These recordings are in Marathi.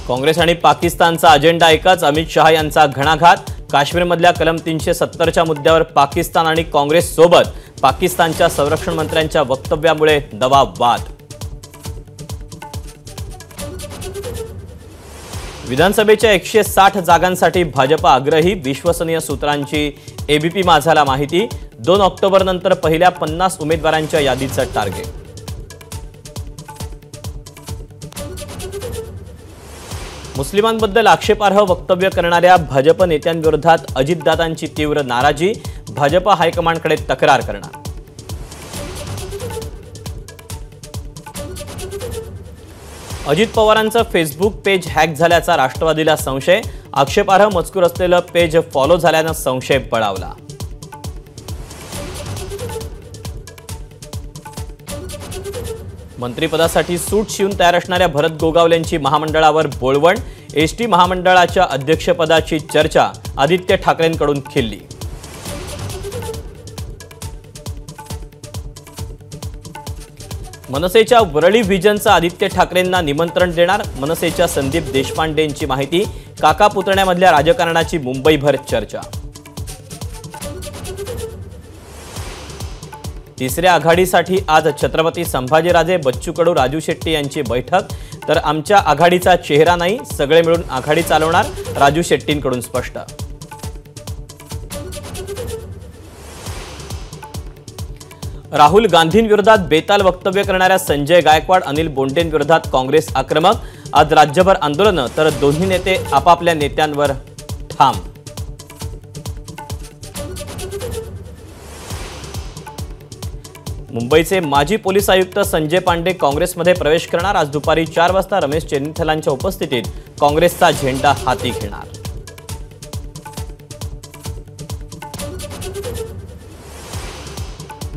काँग्रेस आणि पाकिस्तानचा अजेंडा एकच, अमित शहा यांचा घणाघात। काश्मीरमधल्या कलम 370च्या मुद्द्यावर पाकिस्तान आणि काँग्रेस सोबत, पाकिस्तानच्या संरक्षण मंत्र्यांच्या वक्तव्यामुळे नवा वाद। विधानसभेच्या 160 जागांसाठी भाजप आग्रही, विश्वसनीय सूत्रांची एबीपी माझाला माहिती। 2 ऑक्टोबर नंतर पहिल्या 50 उमेदवारांच्या यादीचं टार्गेट। मुस्लिमांबद्दल आक्षेपार्ह वक्तव्य करणाऱ्या भाजप नेत्यांविरोधात अजितदादांची तीव्र नाराजी, भाजप हायकमांडकडे तक्रार करणार। अजित पवारांचं फेसबुक पेज हॅक झाल्याचा राष्ट्रवादीला संशय, आक्षेपार्ह मजकूर असलेलं पेज फॉलो झाल्यानं संशय बळावला। मंत्रिपदासाठी सूट शिवून तयार असणाऱ्या भरत गोगावलेंची महामंडळावर बोळवण, एसटी महामंडळाच्या अध्यक्षपदाची चर्चा आदित्य ठाकरेंकडून खिल्ली। मनसेच्या वरळी व्हिजनचा आदित्य ठाकरेंना निमंत्रण देणार, मनसेच्या संदीप देशपांडेंची माहिती। काका पुतण्यामधल्या राजकारणाची मुंबईभर चर्चा। तिसऱ्या आघाडीसाठी आज छत्रपती संभाजीराजे, बच्चू कडू, राजू शेट्टी यांची बैठक। तर आमच्या आघाडीचा चेहरा नाही, सगळे मिळून आघाडी चालवणार, राजू शेट्टींकडून स्पष्ट। राहुल गांधींविरोधात बेताल वक्तव्य करणाऱ्या संजय गायकवाड, अनिल बोंडेंविरोधात काँग्रेस आक्रमक। आज राज्यभर आंदोलनं, तर दोन्ही नेते आपापल्या नेत्यांवर ठाम। मुंबईचे माजी पोलीस आयुक्त संजय पांडे काँग्रेसमध्ये प्रवेश करणार। आज दुपारी 4 वाजता रमेश चेन्निथलांच्या उपस्थितीत काँग्रेसचा झेंडा हाती घेणार।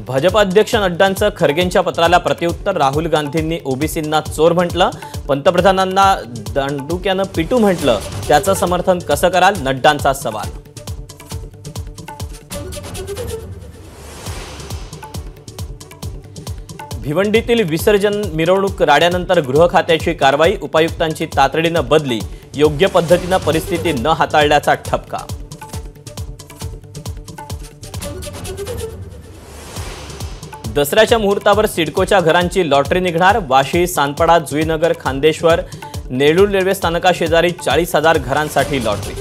भाजप अध्यक्ष नड्डांचं खरगेंच्या पत्राला प्रत्युत्तर, राहुल गांधींनी ओबीसींना चोर म्हटलं, पंतप्रधानांना दांडुक्यानं पिटू म्हटलं, त्याचं समर्थन कसं कराल, नड्डांचा सवाल। भिवंडीतील विसर्जन मिरवणूक राड्यानंतर गृह खात्याची कारवाई, उपायुक्तांची तातडीनं बदली, योग्य पद्धतीनं परिस्थिती न हाताळल्याचा ठपका। दसऱ्याच्या मुहूर्तावर सिडकोच्या घरांची लॉटरी निघणार, वाशी, सानपाडा, जुईनगर, खांदेश्वर, नेरूळ रेल्वे स्थानकाशेजारी 40,000 घरांसाठी लॉटरी।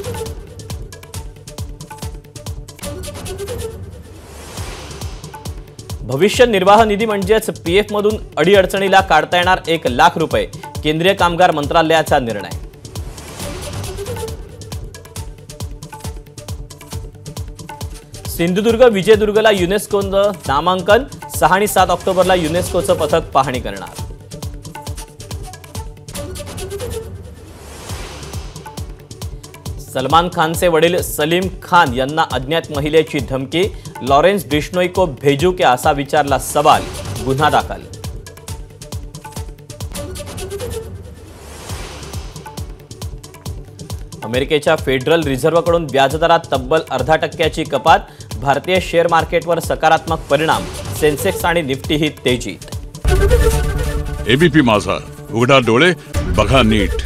भविष्य निर्वाह निधी म्हणजेच पीएफ मधून अडीअडचणीला काढता येणार 1 लाख रुपये, केंद्रीय कामगार मंत्रालयाचा निर्णय। सिंधुदुर्ग, विजयदुर्गला युनेस्कोचं नामांकन, 6 आणि 7 ऑक्टोबरला युनेस्कोचं पथक पाहणी करणार। सलमान खानचे वडील सलीम खान यांना अज्ञात महिलेची धमकी, लॉरेन्स बिश्नोई को भेजू क्या असा विचारला सवाल, गुन्हा दाखल। अमेरिकेच्या फेडरल रिझर्व्हकडून व्याजदरात तब्बल 0.5% कपात, भारतीय शेअर मार्केटवर सकारात्मक परिणाम, सेन्सेक्स आणि निफ्टीही तेजीत। एबीपी माझा, उघडा डोळे बघा नीट।